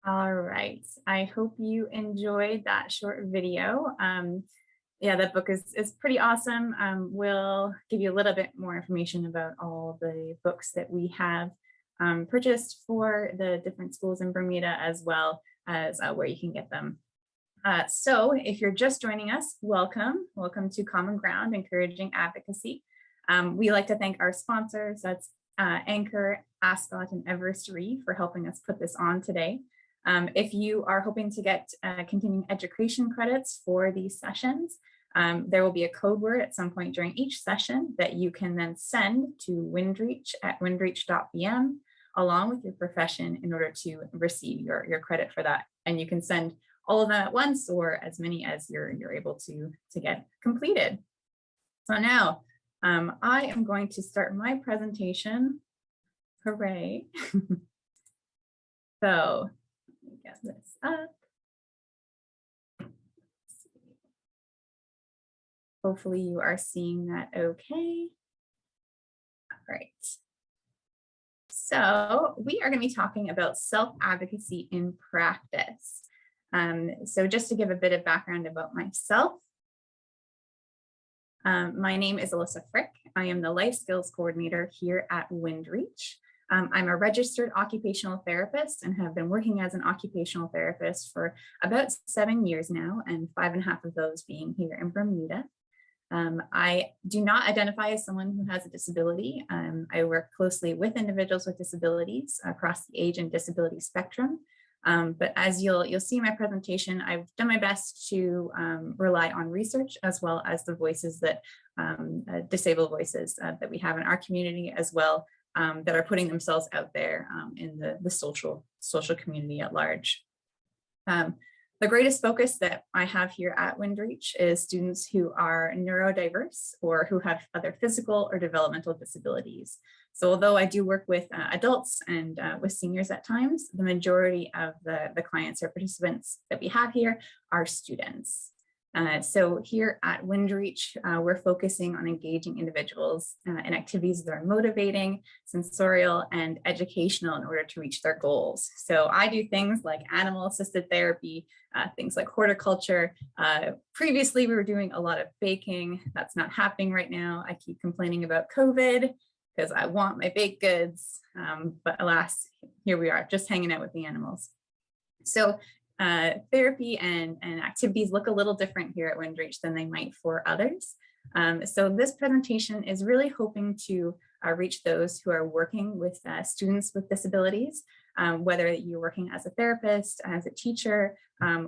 All right. I hope you enjoyed that short video. Yeah, that book is pretty awesome. We'll give you a little bit more information about all the books that we have purchased for the different schools in Bermuda, as well as where you can get them. So if you're just joining us, welcome. Welcome to Common Ground, Encouraging Advocacy. We like to thank our sponsors. That's Anchor, Ascot, and Everest for helping us put this on today. If you are hoping to get continuing education credits for these sessions, there will be a code word at some point during each session that you can then send to Windreach at windreach.bm along with your profession in order to receive your credit for that. And you can send all of them at once or as many as you're able to get completed. So now I am going to start my presentation. Hooray. So let me get this up. Hopefully you are seeing that okay. All right. So we are going to be talking about self-advocacy in practice. So just to give a bit of background about myself, my name is Alyssa Frick. I am the Life Skills Coordinator here at Windreach. I'm a registered occupational therapist and have been working as an occupational therapist for about 7 years now, and 5.5 of those being here in Bermuda. I do not identify as someone who has a disability. I work closely with individuals with disabilities across the age and disability spectrum. But as you'll see in my presentation, I've done my best to rely on research as well as the voices that disabled voices that we have in our community as well that are putting themselves out there in the social community at large. The greatest focus that I have here at Windreach is students who are neurodiverse or who have other physical or developmental disabilities. So although I do work with adults and with seniors at times, the majority of the clients or participants that we have here are students. So here at Windreach, we're focusing on engaging individuals in activities that are motivating, sensorial, and educational in order to reach their goals. So I do things like animal-assisted therapy, things like horticulture. Previously, we were doing a lot of baking. That's not happening right now. I keep complaining about COVID because I want my baked goods, but alas, here we are, just hanging out with the animals. So therapy and activities look a little different here at Windreach than they might for others. So this presentation is really hoping to reach those who are working with students with disabilities, whether you're working as a therapist, as a teacher,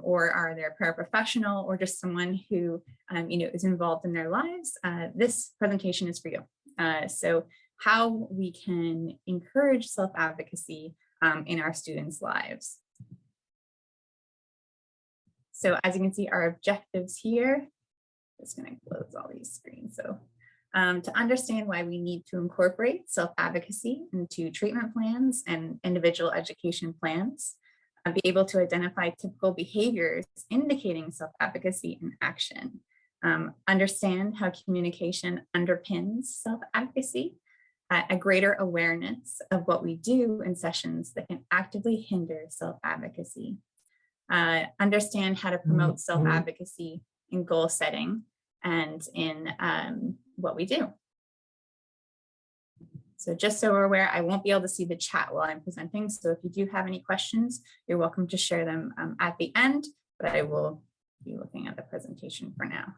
or are they a paraprofessional, or just someone who is involved in their lives. This presentation is for you. So how we can encourage self-advocacy in our students' lives. So as you can see, our objectives here, just going to close all these screens. So to understand why we need to incorporate self-advocacy into treatment plans and individual education plans, be able to identify typical behaviors indicating self-advocacy in action, understand how communication underpins self-advocacy, a greater awareness of what we do in sessions that can actively hinder self-advocacy, understand how to promote self-advocacy in goal setting and in what we do. So just so we're aware, I won't be able to see the chat while I'm presenting. So if you do have any questions, you're welcome to share them at the end, but I will be looking at the presentation for now.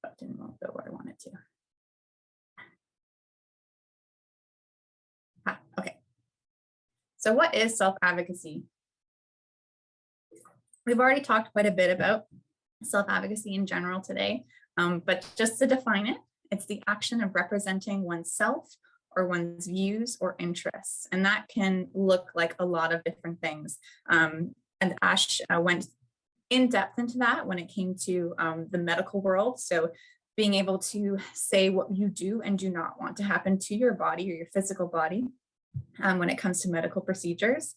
Button won't go where I want it to. Okay. So what is self-advocacy? We've already talked quite a bit about self-advocacy in general today, but just to define it, it's the action of representing oneself or one's views or interests. And that can look like a lot of different things. And Ash went in depth into that when it came to the medical world. So being able to say what you do and do not want to happen to your body or your physical body when it comes to medical procedures.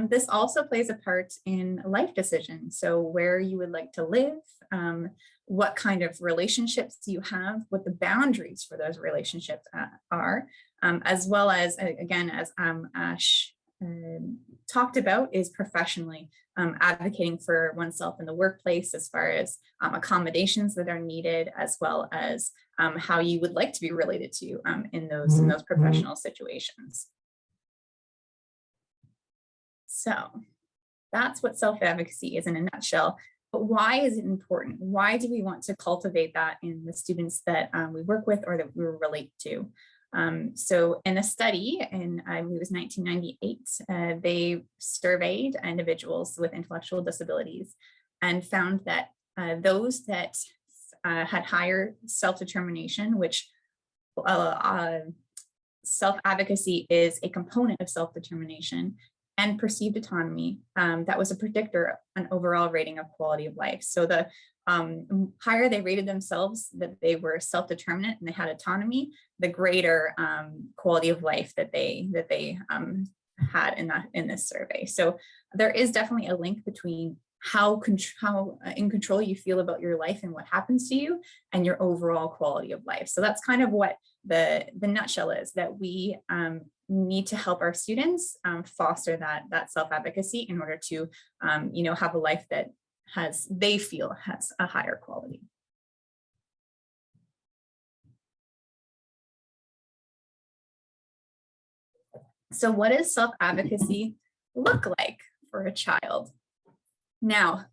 This also plays a part in life decisions. So where you would like to live, what kind of relationships you have, what the boundaries for those relationships are, as well as, again, as Ash talked about is professionally, advocating for oneself in the workplace as far as accommodations that are needed, as well as how you would like to be related to in those professional situations. So that's what self-advocacy is in a nutshell. But why is it important? Why do we want to cultivate that in the students that we work with or that we relate to? So in a study in, I believe it was 1998, they surveyed individuals with intellectual disabilities and found that those that had higher self-determination, which self-advocacy is a component of self-determination, and perceived autonomy, that was a predictor on overall rating of quality of life. So the higher they rated themselves that they were self-determinant and they had autonomy, the greater quality of life that they had in this survey. So there is definitely a link between how in control you feel about your life and what happens to you and your overall quality of life. So that's kind of what the nutshell is, that we need to help our students foster that self-advocacy in order to have a life that they feel has a higher quality. So what does self-advocacy look like for a child? Now,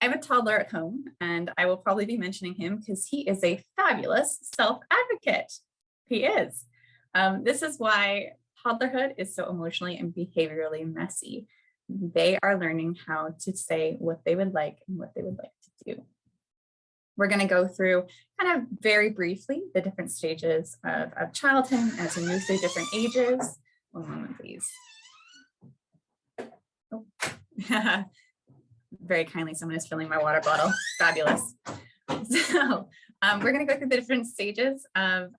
I have a toddler at home, and I will probably be mentioning him because he is a fabulous self-advocate. He is. This is why toddlerhood is so emotionally and behaviorally messy. They are learning how to say what they would like and what they would like to do. We're going to go through kind of very briefly the different stages of childhood as we move through different ages. One moment, please. Oh. Very kindly, someone is filling my water bottle. Fabulous. So we're going to go through the different stages of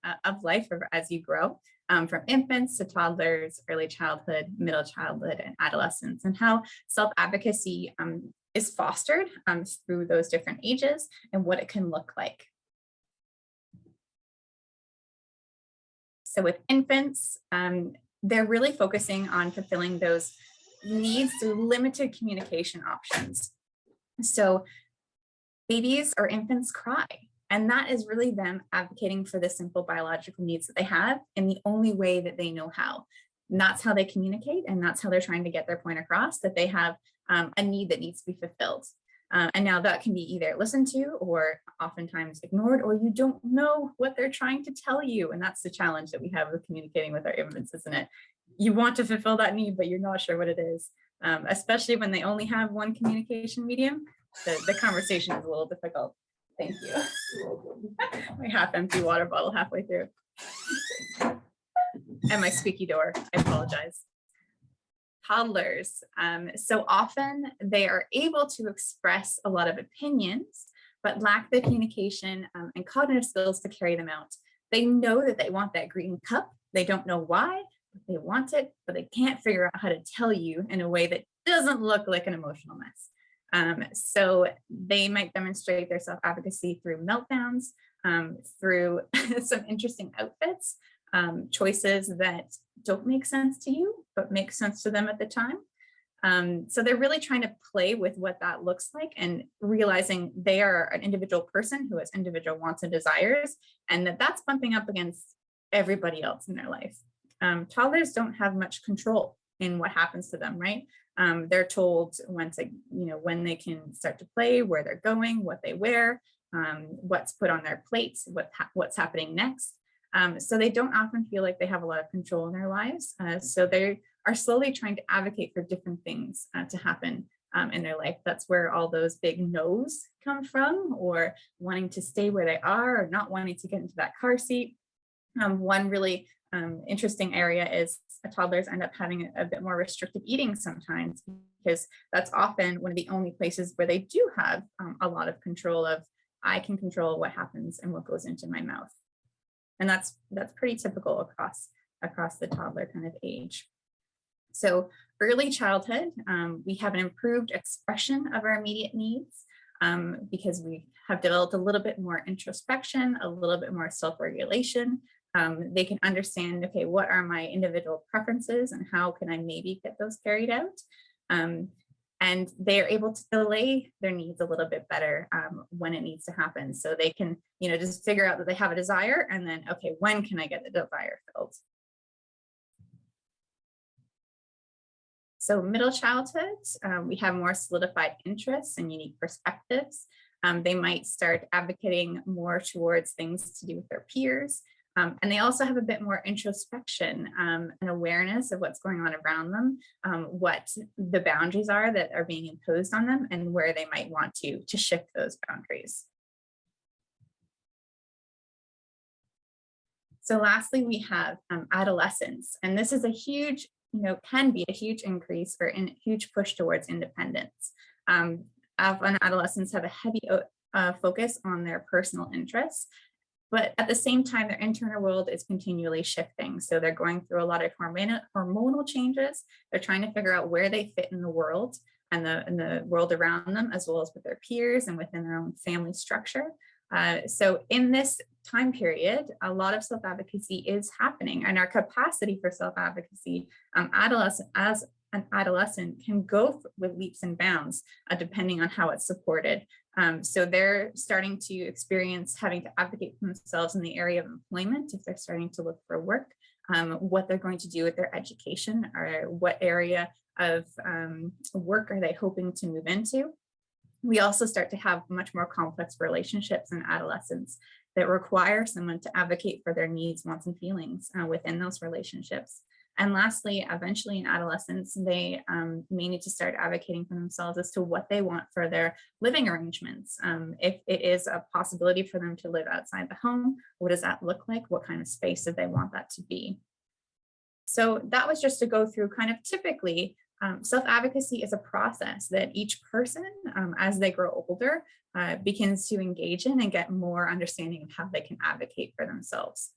life as you grow, from infants to toddlers, early childhood, middle childhood, and adolescence, and how self-advocacy is fostered through those different ages and what it can look like. So with infants, they're really focusing on fulfilling those needs through limited communication options. So babies or infants cry, and that is really them advocating for the simple biological needs that they have in the only way that they know how. And that's how they communicate, and that's how they're trying to get their point across, that they have a need that needs to be fulfilled. And now that can be either listened to or oftentimes ignored, or you don't know what they're trying to tell you. And that's the challenge that we have with communicating with our infants, isn't it? You want to fulfill that need, but you're not sure what it is, especially when they only have one communication medium. The conversation is a little difficult. Thank you. My half-empty water bottle halfway through. And my squeaky door, I apologize. Toddlers, so often they are able to express a lot of opinions, but lack the communication and cognitive skills to carry them out. They know that they want that green cup. They don't know why, but they want it, but they can't figure out how to tell you in a way that doesn't look like an emotional mess. So they might demonstrate their self-advocacy through meltdowns, through some interesting outfits, choices that don't make sense to you, but make sense to them at the time. So they're really trying to play with what that looks like and realizing they are an individual person who has individual wants and desires, and that's bumping up against everybody else in their life. Toddlers don't have much control in what happens to them, right? They're told when they can start to play, where they're going, what they wear, what's put on their plates, what's happening next. So they don't often feel like they have a lot of control in their lives. So they are slowly trying to advocate for different things to happen in their life. That's where all those big no's come from, or wanting to stay where they are, or not wanting to get into that car seat. One really interesting area is toddlers end up having a bit more restrictive eating sometimes, because that's often one of the only places where they do have a lot of control of, I can control what happens and what goes into my mouth. And that's pretty typical across the toddler kind of age. So early childhood, we have an improved expression of our immediate needs because we have developed a little bit more introspection, a little bit more self-regulation. They can understand, okay, what are my individual preferences and how can I maybe get those carried out? And they are able to delay their needs a little bit better when it needs to happen. So they can, just figure out that they have a desire and then, okay, when can I get the desire filled? So middle childhood, we have more solidified interests and unique perspectives. They might start advocating more towards things to do with their peers. And they also have a bit more introspection and awareness of what's going on around them, what the boundaries are that are being imposed on them, and where they might want to shift those boundaries. So lastly, we have adolescence, and this is a huge, can be a huge increase or a huge push towards independence. Often adolescents have a heavy focus on their personal interests, but at the same time, their internal world is continually shifting. So they're going through a lot of hormonal changes. They're trying to figure out where they fit in the world and the world around them, as well as with their peers and within their own family structure. So in this time period, a lot of self-advocacy is happening, and our capacity for self-advocacy as an adolescent can go with leaps and bounds, depending on how it's supported. So they're starting to experience having to advocate for themselves in the area of employment if they're starting to look for work, what they're going to do with their education, or what area of work are they hoping to move into. We also start to have much more complex relationships in adolescence that require someone to advocate for their needs, wants, and feelings within those relationships. And lastly, eventually in adolescence, they may need to start advocating for themselves as to what they want for their living arrangements. If it is a possibility for them to live outside the home, what does that look like? What kind of space do they want that to be? So that was just to go through kind of typically, self-advocacy is a process that each person, as they grow older, begins to engage in and get more understanding of how they can advocate for themselves.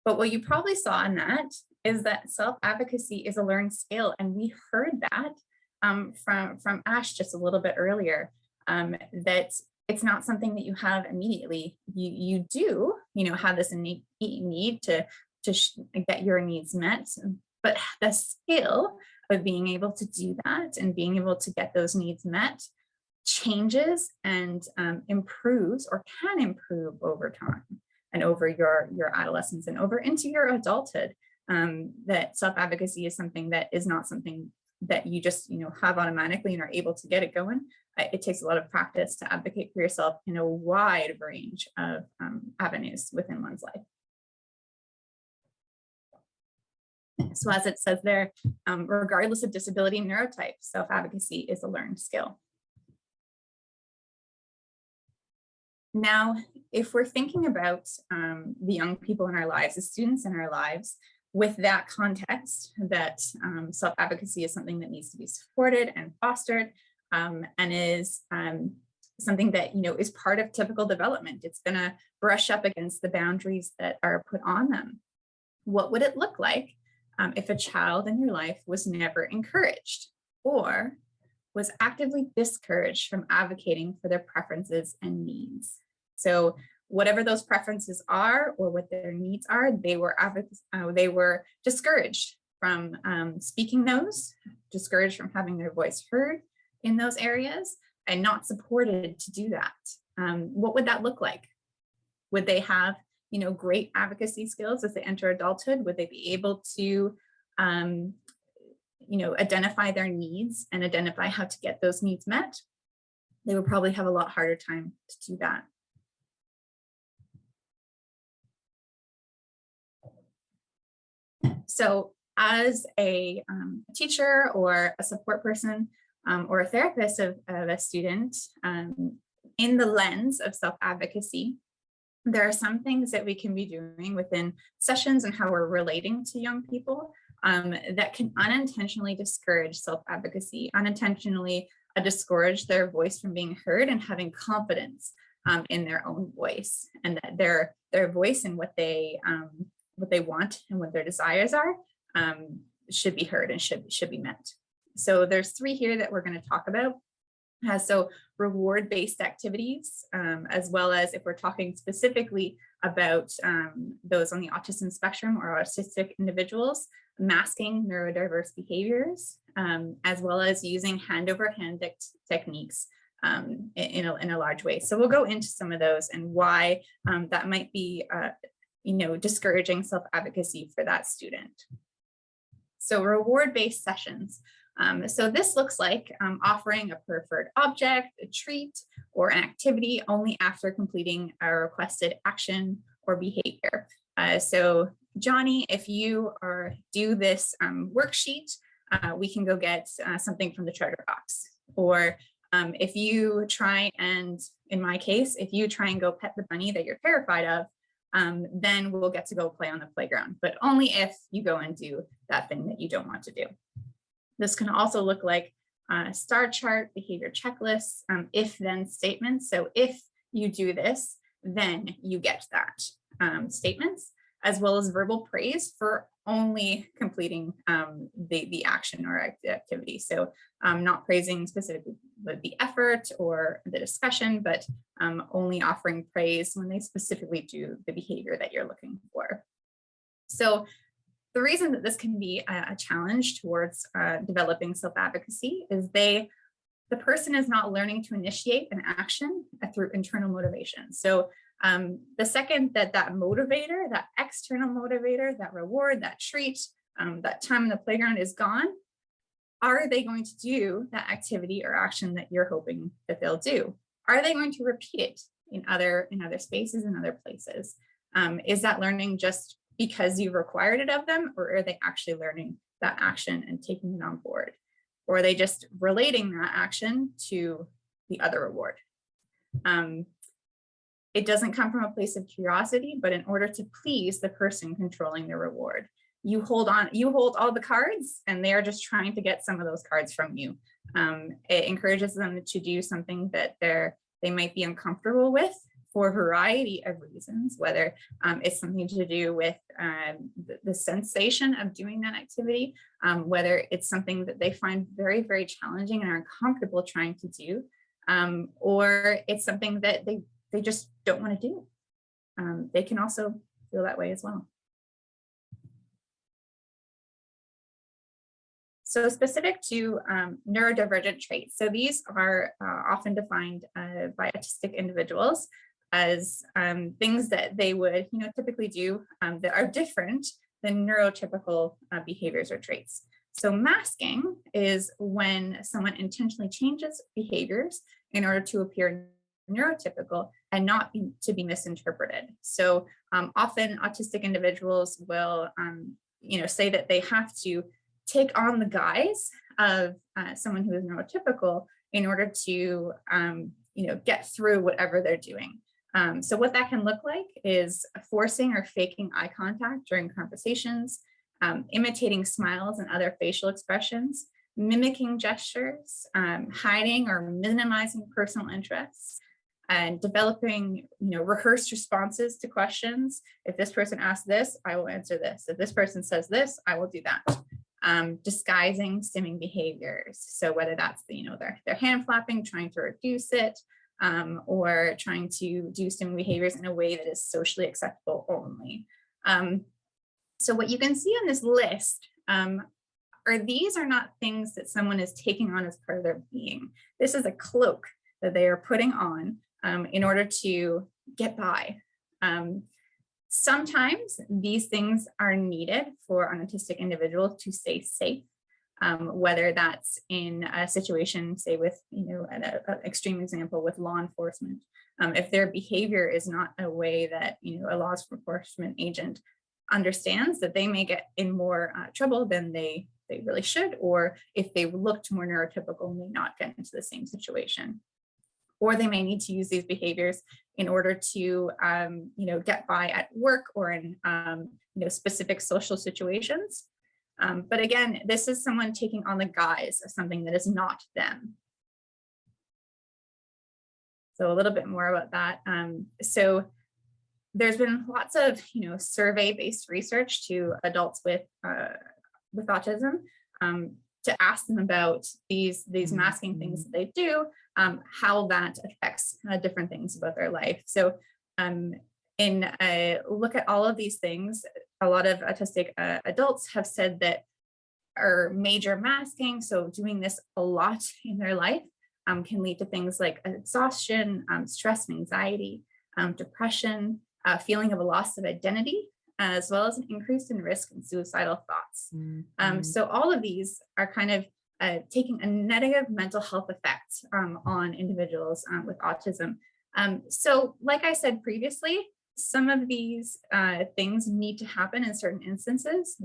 But what you probably saw in that is that self-advocacy is a learned skill. And we heard that from Ash just a little bit earlier, that it's not something that you have immediately. You do, have this innate need to get your needs met, but the skill of being able to do that and being able to get those needs met changes and improves, or can improve, over time and over your adolescence and over into your adulthood. That self-advocacy is something that is not something that you just have automatically and are able to get it going. It takes a lot of practice to advocate for yourself in a wide range of avenues within one's life. So as it says there, regardless of disability and neurotype, self-advocacy is a learned skill. Now, if we're thinking about the young people in our lives, the students in our lives, with that context that self-advocacy is something that needs to be supported and fostered, and is something that is part of typical development. It's going to brush up against the boundaries that are put on them. What would it look like if a child in your life was never encouraged, or was actively discouraged from advocating for their preferences and needs? So whatever those preferences are, or what their needs are, they were discouraged from speaking those, discouraged from having their voice heard in those areas, and not supported to do that. What would that look like? Would they have great advocacy skills as they enter adulthood? Would they be able to identify their needs and identify how to get those needs met? They would probably have a lot harder time to do that. So as a teacher or a support person or a therapist of a student, in the lens of self-advocacy, there are some things that we can be doing within sessions and how we're relating to young people that can unintentionally discourage self-advocacy, unintentionally discourage their voice from being heard and having confidence in their own voice, and that their voice and what they want and what their desires are should be heard and should be met. So there's three here that we're going to talk about. So reward-based activities, as well as if we're talking specifically about those on the autism spectrum or autistic individuals, masking neurodiverse behaviors, as well as using hand-over-hand techniques in a large way. So we'll go into some of those and why that might be discouraging self-advocacy for that student. So reward-based sessions. So this looks like offering a preferred object, a treat, or an activity only after completing a requested action or behavior. So Johnny, if you do this worksheet, we can go get something from the treasure box. Or if you try and, in my case, if you try and go pet the bunny that you're terrified of, then we'll get to go play on the playground, but only if you go and do that thing that you don't want to do. This can also look like star chart, behavior checklists, if-then statements. So if you do this, then you get that statements, as well as verbal praise for only completing the action or activity. So not praising specifically the effort or the discussion, but only offering praise when they specifically do the behavior that you're looking for. So the reason that this can be a challenge towards developing self-advocacy is the person is not learning to initiate an action through internal motivation. So the second that motivator, that external motivator, that reward, that treat, that time in the playground is gone, are they going to do that activity or action that you're hoping that they'll do? Are they going to repeat it in other spaces and other places? Is that learning just because you've required it of them, or are they actually learning that action and taking it on board? Or are they just relating that action to the other reward? It doesn't come from a place of curiosity, but in order to please the person controlling the reward. You hold all the cards and they are just trying to get some of those cards from you. It encourages them to do something that they might be uncomfortable with for a variety of reasons, whether it's something to do with the sensation of doing that activity, whether it's something that they find very, very challenging and are uncomfortable trying to do, or it's something that they just don't want to do. They can also feel that way as well. So specific to neurodivergent traits. So these are often defined by autistic individuals as things that they would typically do that are different than neurotypical behaviors or traits. So masking is when someone intentionally changes behaviors in order to appear neurotypical and not to be misinterpreted. So often autistic individuals will say that they have to take on the guise of someone who is neurotypical in order to get through whatever they're doing. So what that can look like is forcing or faking eye contact during conversations, imitating smiles and other facial expressions, mimicking gestures, hiding or minimizing personal interests, and developing rehearsed responses to questions. If this person asks this, I will answer this. If this person says this, I will do that. Disguising stimming behaviors. So whether that's their hand flapping, trying to reduce it, or trying to do stimming behaviors in a way that is socially acceptable only. So what you can see on this list these are not things that someone is taking on as part of their being. This is a cloak that they are putting on in order to get by. Sometimes these things are needed for an autistic individual to stay safe, whether that's in a situation, say with, an extreme example with law enforcement. If their behavior is not a way that, a law enforcement agent understands, that they may get in more trouble than they really should, or if they looked more neurotypical, may not get into the same situation. Or they may need to use these behaviors in order to, get by at work or in, specific social situations. But again, this is someone taking on the guise of something that is not them. So a little bit more about that. So there's been lots of, survey-based research to adults with autism. to ask them about these masking things that they do, how that affects different things about their life. So in a look at all of these things, a lot of autistic adults have said that are major masking, so doing this a lot in their life, can lead to things like exhaustion, stress and anxiety, depression, feeling of a loss of identity, as well as an increase in risk and suicidal thoughts. So all of these are kind of taking a negative mental health effect on individuals with autism. So like I said previously, some of these things need to happen in certain instances,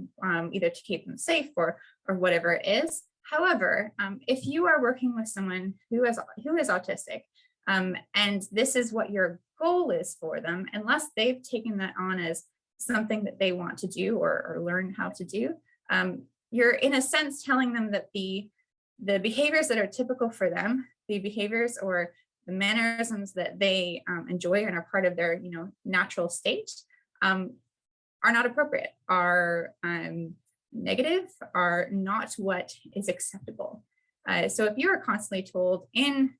either to keep them safe or whatever it is. However, if you are working with someone who is autistic, and this is what your goal is for them, unless they've taken that on as something that they want to do or learn how to do, you're in a sense telling them that the behaviors that are typical for them, the behaviors or the mannerisms that they enjoy and are part of their natural state, are not appropriate, are negative, are not what is acceptable. So if you are constantly told in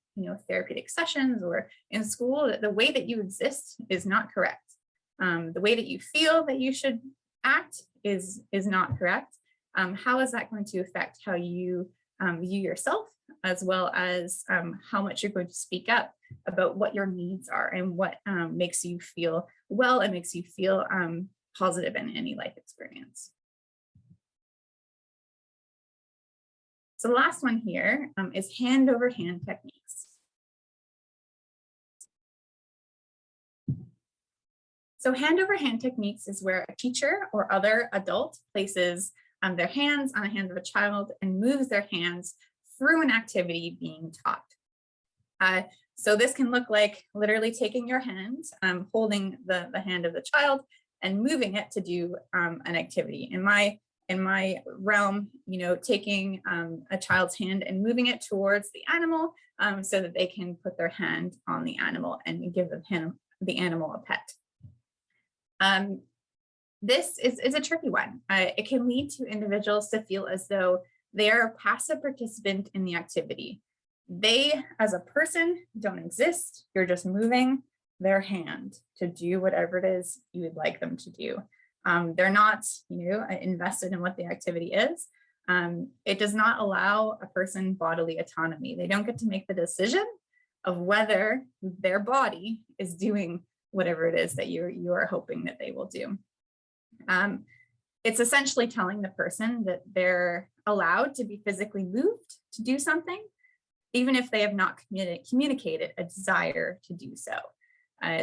therapeutic sessions or in school that the way that you exist is not correct, the way that you feel that you should act is not correct, how is that going to affect how you view yourself, as well as how much you're going to speak up about what your needs are and what makes you feel well and makes you feel positive in any life experience. So the last one here is hand over hand techniques. So hand over hand techniques is where a teacher or other adult places their hands on the hands of a child and moves their hands through an activity being taught. So this can look like literally taking your hand, holding the hand of the child and moving it to do an activity. In my realm, taking a child's hand and moving it towards the animal so that they can put their hand on the animal and give the animal a pet. This is a tricky one. It can lead to individuals to feel as though they are a passive participant in the activity. They, as a person, don't exist. You're just moving their hand to do whatever it is you would like them to do. They're not, invested in what the activity is. It does not allow a person bodily autonomy. They don't get to make the decision of whether their body is doing whatever it is that you are hoping that they will do. It's essentially telling the person that they're allowed to be physically moved to do something, even if they have not communicated a desire to do so.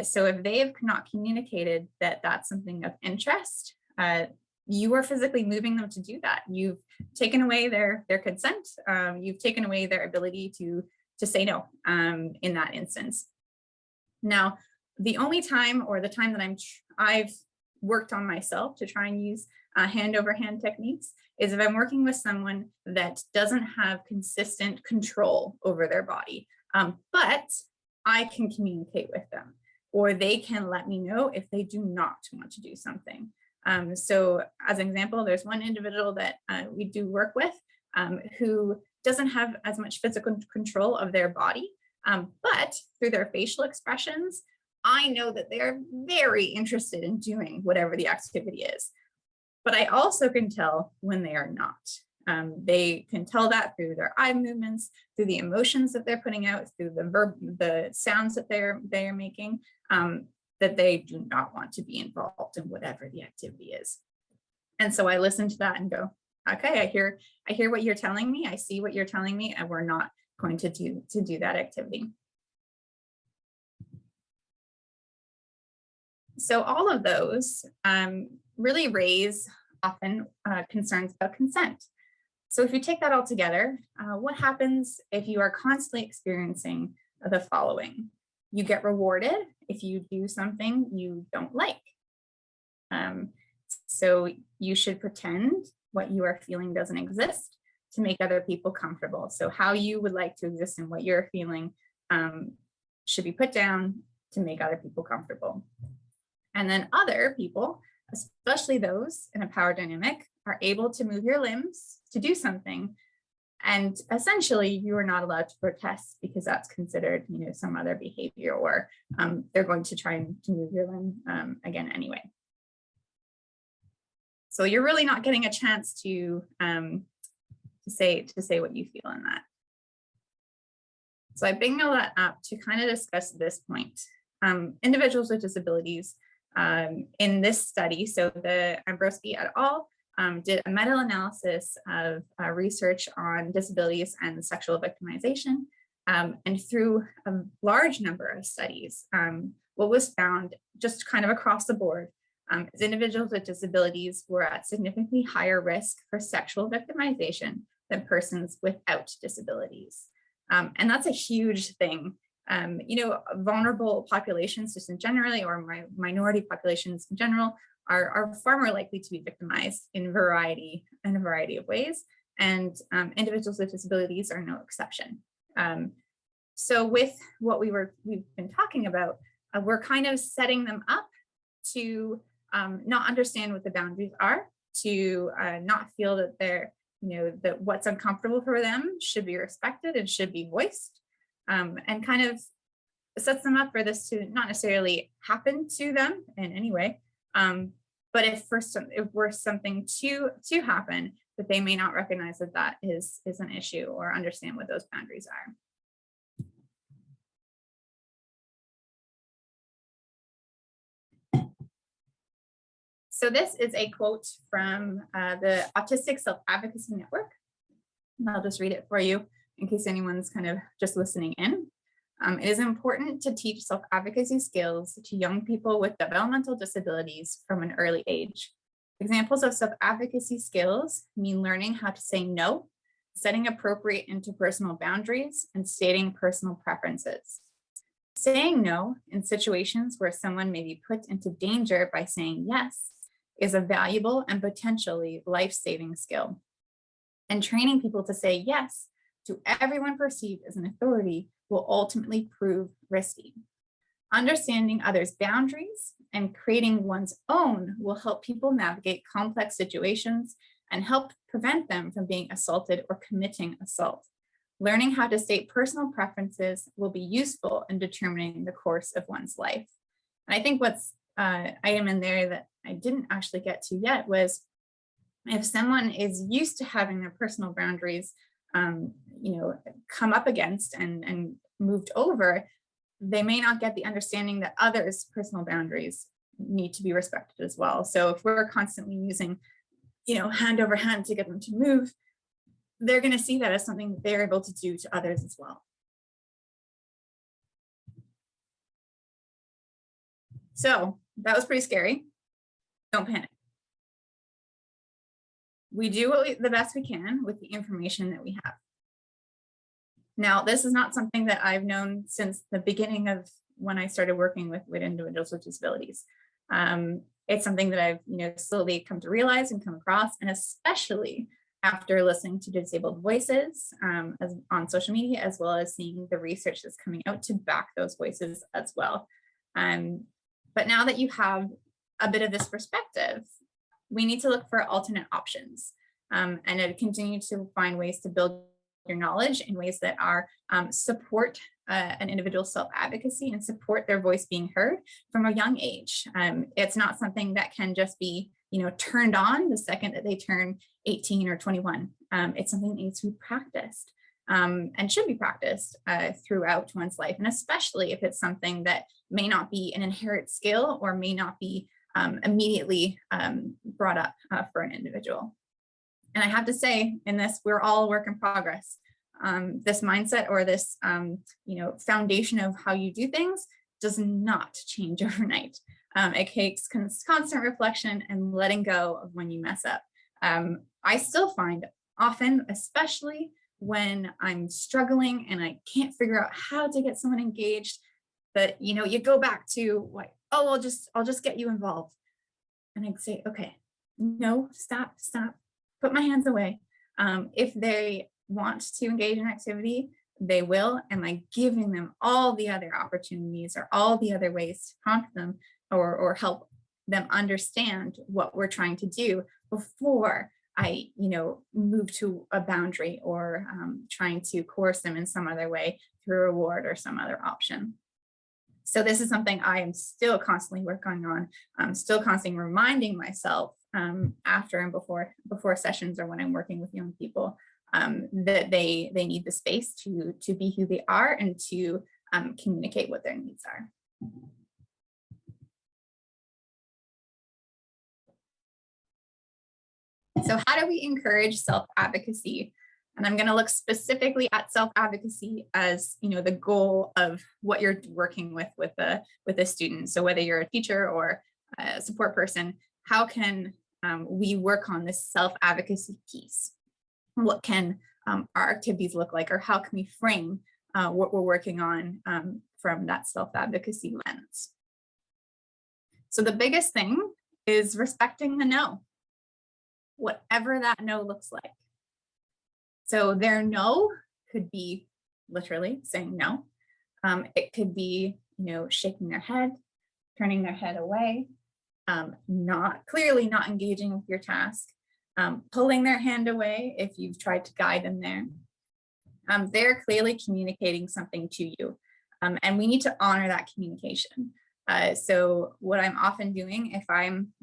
So if they have not communicated that that's something of interest, you are physically moving them to do that. You've taken away their consent. You've taken away their ability to say no in that instance. Now, the only time or the time that I've worked on myself to try and use hand over hand techniques is if I'm working with someone that doesn't have consistent control over their body, but I can communicate with them, or they can let me know if they do not want to do something. So as an example, there's one individual that we do work with who doesn't have as much physical control of their body, but through their facial expressions, I know that they're very interested in doing whatever the activity is. But I also can tell when they are not. They can tell that through their eye movements, through the emotions that they're putting out, through the sounds that they're making, that they do not want to be involved in whatever the activity is. And so I listen to that and go, okay, I hear what you're telling me, I see what you're telling me, and we're not going to do that activity. So all of those really raise often concerns about consent. So if you take that all together, what happens if you are constantly experiencing the following? You get rewarded if you do something you don't like. So you should pretend what you are feeling doesn't exist to make other people comfortable. So how you would like to exist and what you're feeling should be put down to make other people comfortable. And then other people, especially those in a power dynamic, are able to move your limbs to do something And essentially, you are not allowed to protest because that's considered, some other behavior, or they're going to try and move your limb again anyway. So you're really not getting a chance to say what you feel in that. So I bring all that up to kind of discuss this point. Individuals with disabilities in this study, so the Ambroski et al. Did a meta-analysis of research on disabilities and sexual victimization. And through a large number of studies, what was found just kind of across the board is individuals with disabilities were at significantly higher risk for sexual victimization than persons without disabilities. And that's a huge thing. Vulnerable populations just in generally, or minority populations in general, are far more likely to be victimized in a variety of ways, and individuals with disabilities are no exception. So with what we've been talking about, we're kind of setting them up to not understand what the boundaries are, to not feel that they're, that what's uncomfortable for them should be respected and should be voiced, and kind of sets them up for this to not necessarily happen to them in any way. But if were something to happen, that they may not recognize that is an issue or understand what those boundaries are. So this is a quote from the Autistic Self-advocacy network. And I'll just read it for you in case anyone's kind of just listening in. It is important to teach self-advocacy skills to young people with developmental disabilities from an early age. Examples of self-advocacy skills mean learning how to say no, setting appropriate interpersonal boundaries, and stating personal preferences. Saying no in situations where someone may be put into danger by saying yes is a valuable and potentially life-saving skill. And training people to say yes to everyone perceived as an authority will ultimately prove risky. Understanding others' boundaries and creating one's own will help people navigate complex situations and help prevent them from being assaulted or committing assault. Learning how to state personal preferences will be useful in determining the course of one's life. And I think what's item in there that I didn't actually get to yet was, if someone is used to having their personal boundaries come up against and moved over, they may not get the understanding that others' personal boundaries need to be respected as well. So if we're constantly using, hand over hand to get them to move, they're going to see that as something that they're able to do to others as well. So that was pretty scary. Don't panic. We do the best we can with the information that we have. Now, this is not something that I've known since the beginning of when I started working with individuals with disabilities. It's something that I've slowly come to realize and come across, and especially after listening to Disabled Voices on social media, as well as seeing the research that's coming out to back those voices as well. But now that you have a bit of this perspective, we need to look for alternate options and continue to find ways to build your knowledge in ways that are support an individual's self-advocacy and support their voice being heard from a young age. It's not something that can just be turned on the second that they turn 18 or 21. It's something that needs to be practiced and should be practiced throughout one's life, and especially if it's something that may not be an inherent skill or may not be immediately brought up for an individual. And I have to say, in this, we're all a work in progress. This mindset or this foundation of how you do things does not change overnight. It takes constant reflection and letting go of when you mess up. I still find often, especially when I'm struggling and I can't figure out how to get someone engaged, that you go back to like, oh, I'll just get you involved. And I'd say, okay, no, stop, put my hands away. If they want to engage in activity, they will. Am I giving them all the other opportunities or all the other ways to prompt them or help them understand what we're trying to do before I, move to a boundary or trying to coerce them in some other way through a reward or some other option. So this is something I am still constantly working on. I'm still constantly reminding myself after and before sessions or when I'm working with young people that they need the space to be who they are and to communicate what their needs are. So how do we encourage self-advocacy? And I'm going to look specifically at self-advocacy as, the goal of what you're working with a student. So whether you're a teacher or a support person, how can we work on this self-advocacy piece? What can our activities look like, or how can we frame what we're working on from that self-advocacy lens? So the biggest thing is respecting the no, whatever that no looks like. So their no could be literally saying no. It could be, shaking their head, turning their head away, not engaging with your task, pulling their hand away if you've tried to guide them there. They're clearly communicating something to you, and we need to honor that communication. So what I'm often doing if I'm,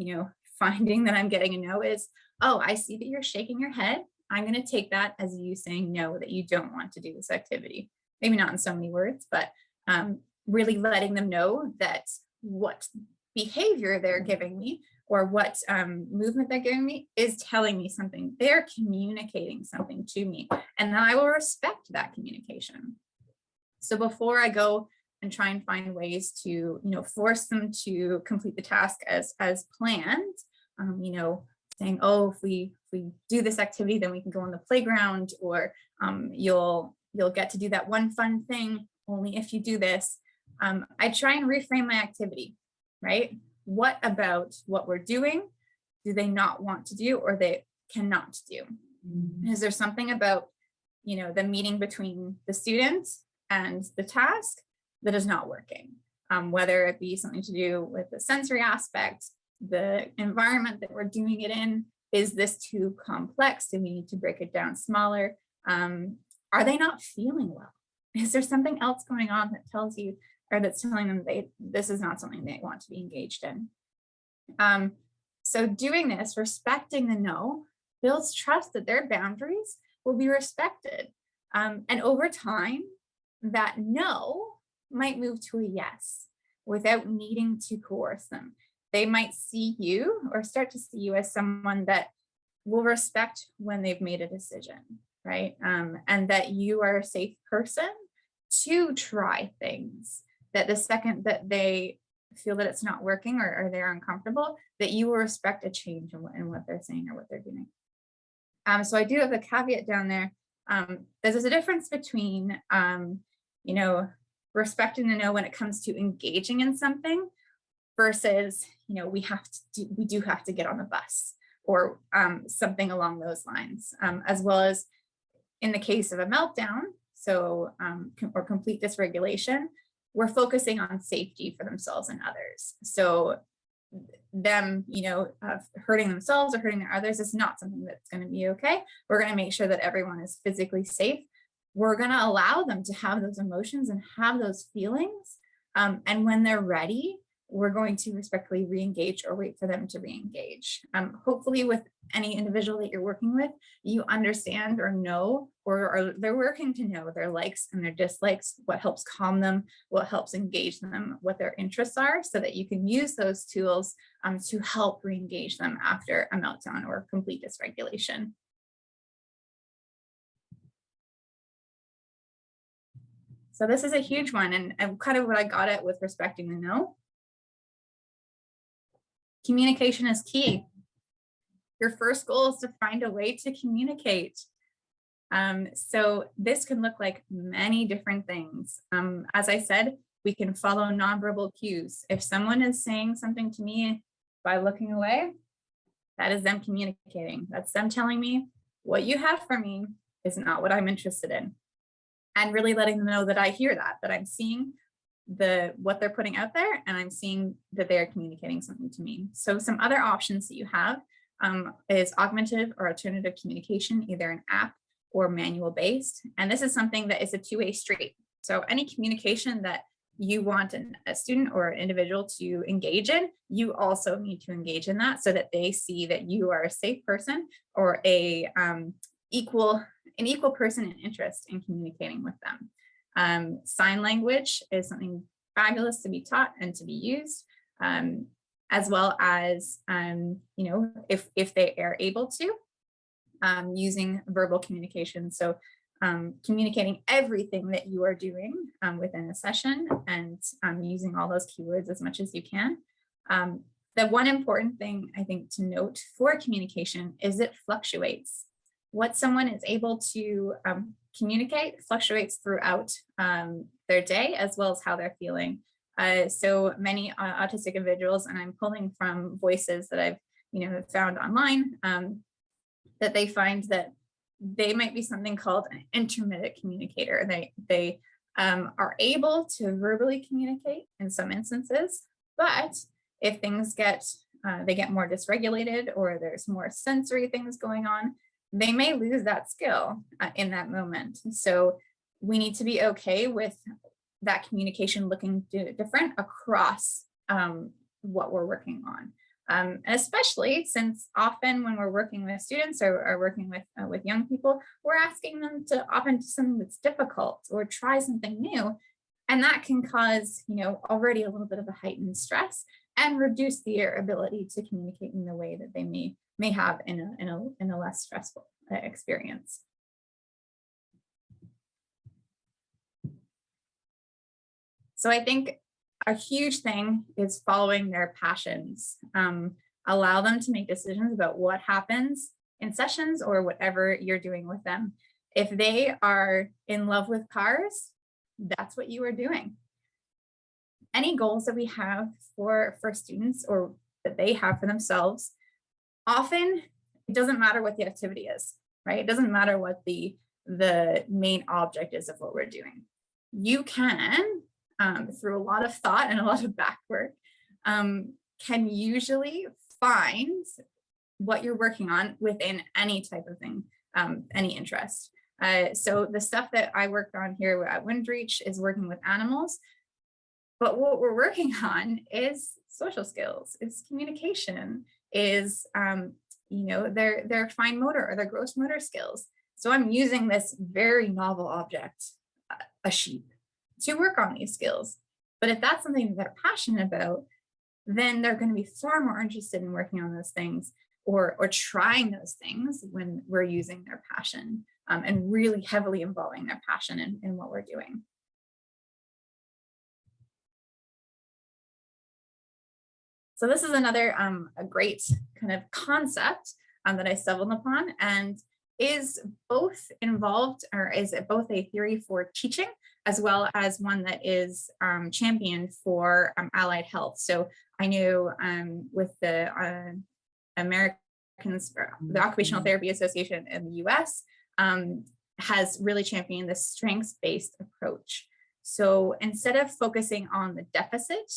finding that I'm getting a no is, oh, I see that you're shaking your head. I'm going to take that as you saying no, that you don't want to do this activity. Maybe not in so many words, but really letting them know that what behavior they're giving me or what movement they're giving me is telling me something. They're communicating something to me, and then I will respect that communication. So before I go and try and find ways to, force them to complete the task as planned, saying, oh, if we do this activity, then we can go on the playground, or you'll get to do that one fun thing only if you do this. I try and reframe my activity, right? What about what we're doing do they not want to do or they cannot do? Is there something about, the meeting between the student and the task that is not working? Whether it be something to do with the sensory aspect, the environment that we're doing it in, is this too complex? Do we need to break it down smaller? Are they not feeling well? Is there something else going on that tells you, or that's telling them this is not something they want to be engaged in? So doing this, respecting the no, builds trust that their boundaries will be respected. And over time, that no might move to a yes without needing to coerce them. They might see you or start to see you as someone that will respect when they've made a decision, right? And that you are a safe person to try things, that the second that they feel that it's not working or they're uncomfortable, that you will respect a change in what they're saying or what they're doing. So I do have a caveat down there. There's a difference between, respecting the no when it comes to engaging in something versus, we do have to get on the bus or something along those lines, as well as in the case of a meltdown, so or complete dysregulation, we're focusing on safety for themselves and others. So them, hurting themselves or hurting their others is not something that's going to be okay. We're going to make sure that everyone is physically safe. We're going to allow them to have those emotions and have those feelings. And when they're ready, we're going to respectfully re-engage or wait for them to re-engage. Hopefully with any individual that you're working with, you understand or know, or they're working to know their likes and their dislikes, what helps calm them, what helps engage them, what their interests are, so that you can use those tools to help re-engage them after a meltdown or complete dysregulation. So this is a huge one, and kind of what I got at with respecting the no. Communication is key. Your first goal is to find a way to communicate. So this can look like many different things. As I said, we can follow nonverbal cues. If someone is saying something to me by looking away, that is them communicating. That's them telling me what you have for me is not what I'm interested in. And really letting them know that I hear that I'm seeing what they're putting out there, and I'm seeing that they're communicating something to me. So some other options that you have is augmentative or alternative communication, either an app or manual based. And this is something that is a two-way street. So any communication that you want a student or an individual to engage in, you also need to engage in that so that they see that you are a safe person or an equal person in interest in communicating with them. Sign language is something fabulous to be taught and to be used, as well as, if they are able to, using verbal communication. So communicating everything that you are doing within a session and using all those keywords as much as you can. The one important thing I think to note for communication is it fluctuates. What someone is able to communicate fluctuates throughout their day as well as how they're feeling. So many autistic individuals, and I'm pulling from voices that I've found online, that they find that they might be something called an intermittent communicator. They are able to verbally communicate in some instances, but if things they get more dysregulated or there's more sensory things going on, they may lose that skill in that moment. So we need to be okay with that communication looking different across what we're working on. And especially since often when we're working with students or working with young people, we're asking them to often do something that's difficult or try something new. And that can cause, already a little bit of a heightened stress and reduce their ability to communicate in the way that they may have in a less stressful experience. So I think a huge thing is following their passions. Allow them to make decisions about what happens in sessions or whatever you're doing with them. If they are in love with cars, that's what you are doing. Any goals that we have for students or that they have for themselves, often it doesn't matter what the activity is, right? It doesn't matter what the main object is of what we're doing. You can, through a lot of thought and a lot of back work, can usually find what you're working on within any type of thing, any interest. So the stuff that I worked on here at Windreach is working with animals, but what we're working on is social skills, is communication, is their fine motor or their gross motor skills. So I'm using this very novel object, a sheep, to work on these skills. But if that's something that they're passionate about, then they're going to be far more interested in working on those things or trying those things when we're using their passion and really heavily involving their passion in what we're doing. So this is another a great kind of concept that I stumbled upon, and is both involved, or is it both a theory for teaching as well as one that is championed for allied health. So I know with the Americans, the Occupational Therapy Association in the US has really championed the strengths-based approach. So instead of focusing on the deficit,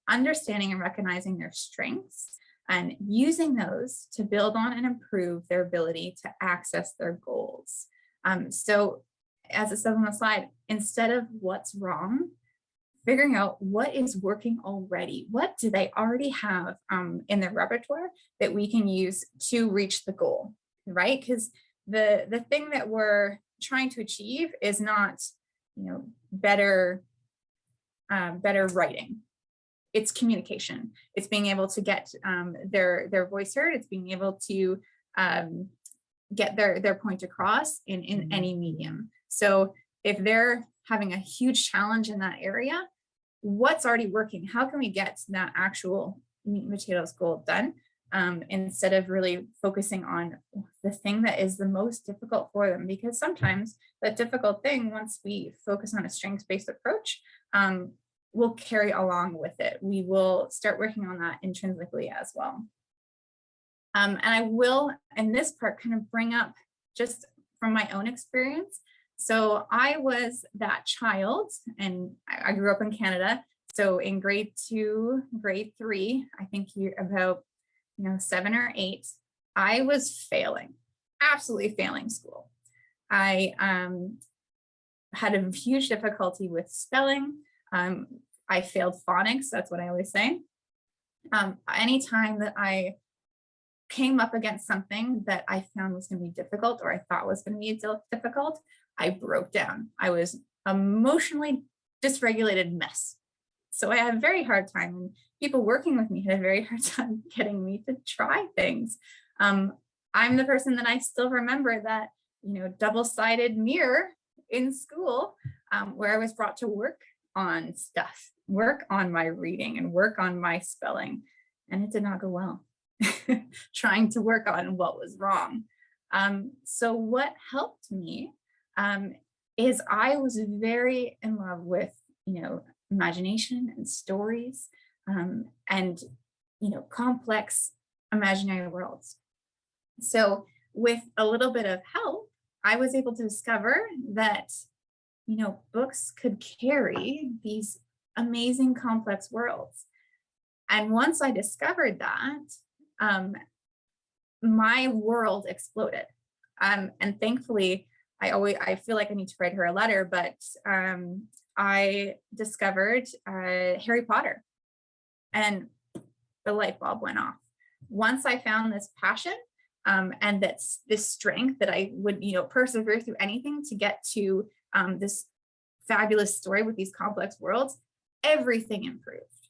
understanding and recognizing their strengths and using those to build on and improve their ability to access their goals. So as it says on the slide, instead of what's wrong, figuring out what is working already. What do they already have in their repertoire that we can use to reach the goal, right? Because the thing that we're trying to achieve is not, better writing. It's communication. It's being able to get their voice heard. It's being able to get their point across in any medium. So if they're having a huge challenge in that area, what's already working? How can we get that actual meat and potatoes goal done instead of really focusing on the thing that is the most difficult for them? Because sometimes that difficult thing, once we focus on a strengths-based approach, we'll carry along with it. We will start working on that intrinsically as well. And I will, in this part, kind of bring up just from my own experience. So I was that child, and I grew up in Canada. So in grade 2, grade 3, I think you're about 7 or 8, I was failing, absolutely failing school. I had a huge difficulty with spelling. I failed phonics. That's what I always say. Anytime that I came up against something that I found was going to be difficult, or I thought was going to be difficult, I broke down. I was emotionally dysregulated mess. So I had a very hard time, and people working with me had a very hard time getting me to try things. I'm the person that I still remember that, double-sided mirror in school, where I was brought to work on stuff, work on my reading and work on my spelling, and it did not go well. Trying to work on what was wrong. So what helped me is I was very in love with, imagination and stories, and, complex imaginary worlds. So with a little bit of help, I was able to discover that, books could carry these amazing complex worlds. And once I discovered that, my world exploded. And thankfully, I feel like I need to write her a letter, but I discovered Harry Potter, and the light bulb went off. Once I found this passion, and that's this strength that I would, persevere through anything to get to this fabulous story with these complex worlds, everything improved.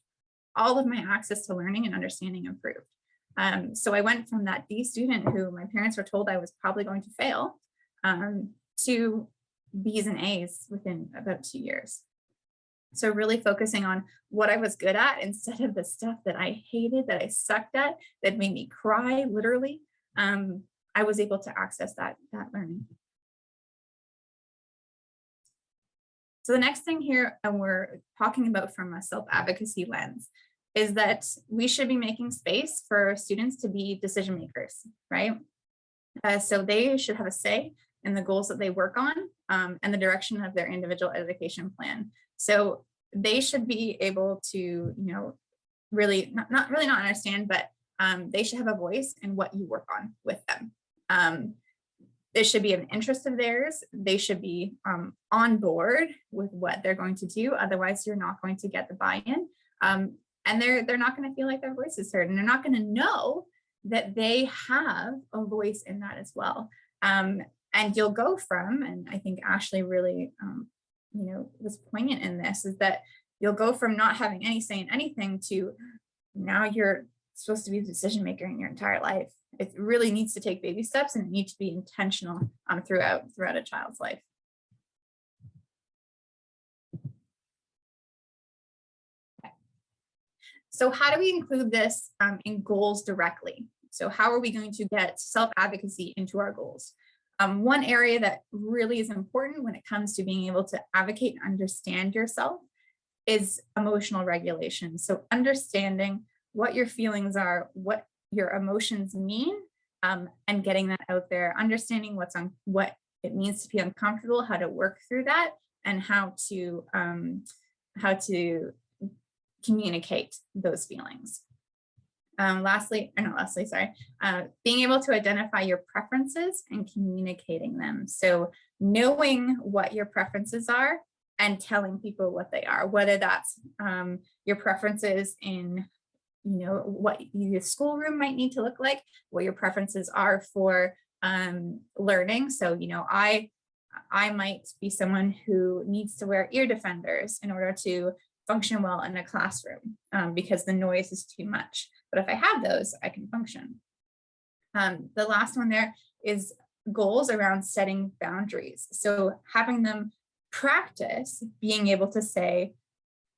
All of my access to learning and understanding improved. So I went from that D student who my parents were told I was probably going to fail, to B's and A's within about 2 years. So really focusing on what I was good at instead of the stuff that I hated, that I sucked at, that made me cry, literally, I was able to access that learning. So the next thing here, and we're talking about from a self-advocacy lens, is that we should be making space for students to be decision makers, right? So they should have a say in the goals that they work on, and the direction of their individual education plan. So they should be able to, really not understand, but they should have a voice in what you work on with them. It should be an interest of theirs. They should be on board with what they're going to do. Otherwise, you're not going to get the buy-in. And they're not going to feel like their voice is heard, and they're not going to know that they have a voice in that as well. And you'll go from, and I think Ashley really, was poignant in this, is that you'll go from not having any say in anything to now you're supposed to be a decision maker in your entire life. It really needs to take baby steps, and it needs to be intentional throughout a child's life. So how do we include this in goals directly? So how are we going to get self-advocacy into our goals? One area that really is important when it comes to being able to advocate and understand yourself is emotional regulation. So understanding what your feelings are, what your emotions mean, and getting that out there, understanding what it means to be uncomfortable, how to work through that, and how to communicate those feelings. Being able to identify your preferences and communicating them. So knowing what your preferences are and telling people what they are, whether that's your preferences in, what your schoolroom might need to look like, what your preferences are for learning. So, I might be someone who needs to wear ear defenders in order to function well in a classroom because the noise is too much. But if I have those, I can function. The last one there is goals around setting boundaries. So having them practice being able to say,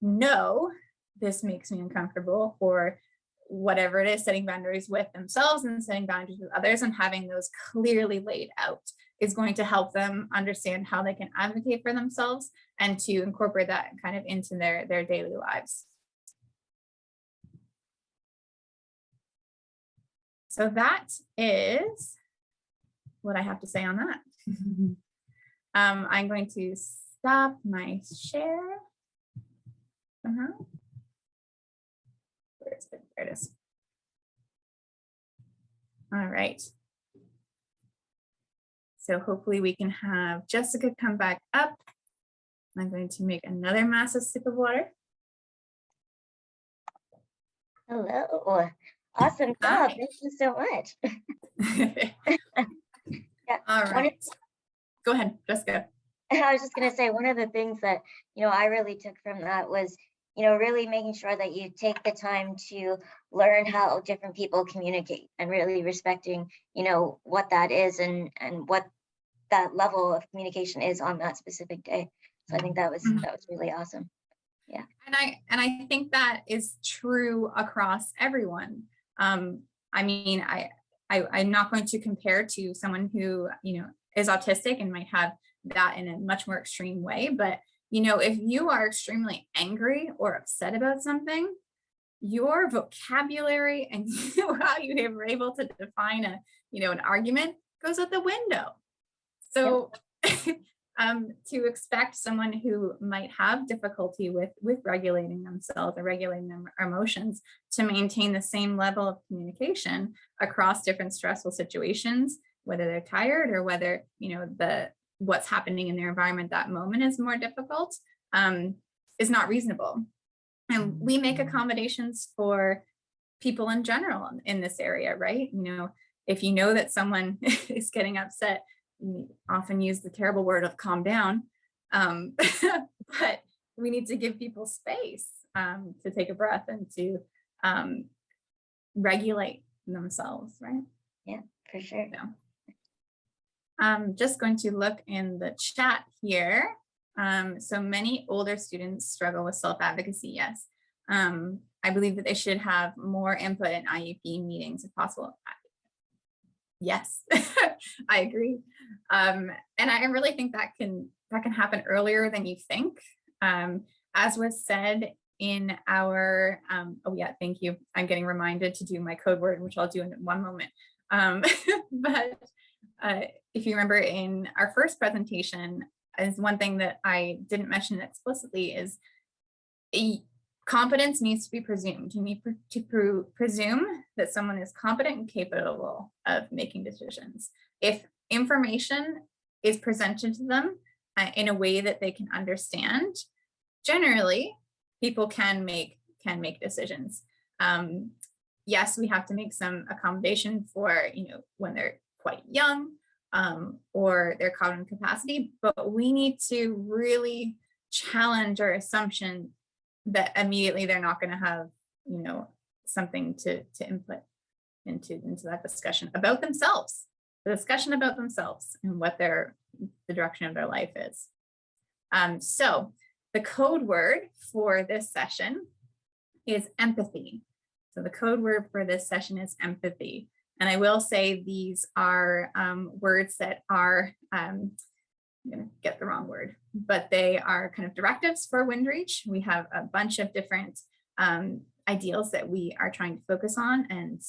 no, this makes me uncomfortable, or whatever it is, setting boundaries with themselves and setting boundaries with others, and having those clearly laid out is going to help them understand how they can advocate for themselves and to incorporate that kind of into their daily lives. So that is what I have to say on that. I'm going to stop my share somehow. Where is it? There it is. All right. So hopefully we can have Jessica come back up. I'm going to make another massive sip of water. Hello. Awesome job. Thank you so much. Yeah. All right. Go ahead, Jessica. I was just going to say, one of the things that, I really took from that was, really making sure that you take the time to learn how different people communicate and really respecting, what that is and what that level of communication is on that specific day. So I think that was really awesome. Yeah. And I think that is true across everyone. I mean, I'm not going to compare to someone who, is autistic and might have that in a much more extreme way. But, if you are extremely angry or upset about something, your vocabulary and how you were able to define an argument goes out the window. So to expect someone who might have difficulty with regulating themselves or regulating their emotions to maintain the same level of communication across different stressful situations, whether they're tired or whether, what's happening in their environment that moment is more difficult, is not reasonable. And we make accommodations for people in general in this area, right? If you know that someone is getting upset, we often use the terrible word of calm down, but we need to give people space to take a breath and to regulate themselves, right? Yeah, for sure. So, I'm just going to look in the chat here. So many older students struggle with self-advocacy, yes. I believe that they should have more input in IEP meetings if possible. Yes, I agree. And I really think that can happen earlier than you think. As was said in our, oh yeah, thank you. I'm getting reminded to do my code word, which I'll do in one moment. But if you remember in our first presentation, is one thing that I didn't mention explicitly is competence needs to be presumed. You need to presume that someone is competent and capable of making decisions. If information is presented to them in a way that they can understand, generally people can make decisions. Yes, we have to make some accommodation for when they're quite young or their cognitive capacity, but we need to really challenge our assumption that immediately they're not going to have, something to input into that discussion about themselves, the discussion about themselves and what the direction of their life is. So the code word for this session is empathy. So the code word for this session is empathy. And I will say these are words that are, I'm going to get the wrong word, but they are kind of directives for Windreach. We have a bunch of different ideals that we are trying to focus on, and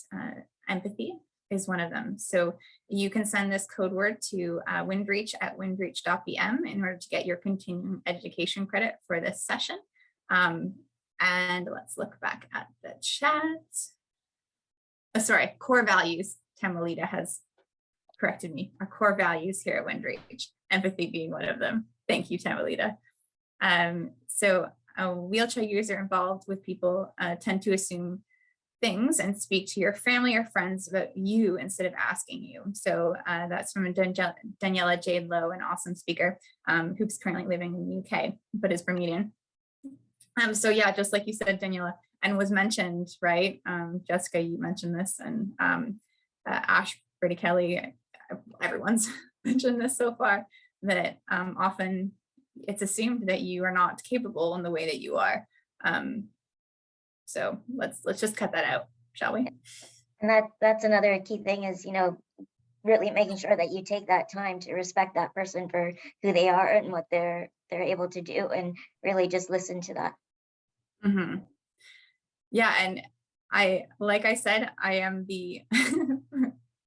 empathy is one of them. So you can send this code word to Windreach at windreach.bm in order to get your continuing education credit for this session. And let's look back at the chat. Oh, sorry, core values. Tamalita has corrected me. Our core values here at Windreach, empathy being one of them. Thank you, Tamalita. So a wheelchair user involved with people tend to assume things and speak to your family or friends about you instead of asking you. So that's from Daniela Jade Lowe, an awesome speaker who's currently living in the UK, but is Bermudian. So yeah, just like you said, Daniela, and was mentioned, right? Jessica, you mentioned this, and Ash, Brady Kelly, everyone's mentioned this so far, that often it's assumed that you are not capable in the way that you are. So let's just cut that out, shall we? And that's another key thing is, really making sure that you take that time to respect that person for who they are and what they're able to do, and really just listen to that. Mm-hmm. Yeah, and like I said, I am the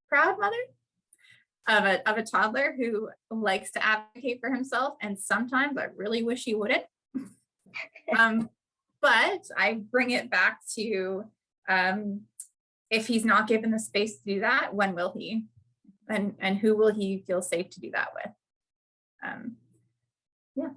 proud mother of a toddler who likes to advocate for himself, and sometimes I really wish he wouldn't. But I bring it back to if he's not given the space to do that, when will he? And who will he feel safe to do that with? Yeah.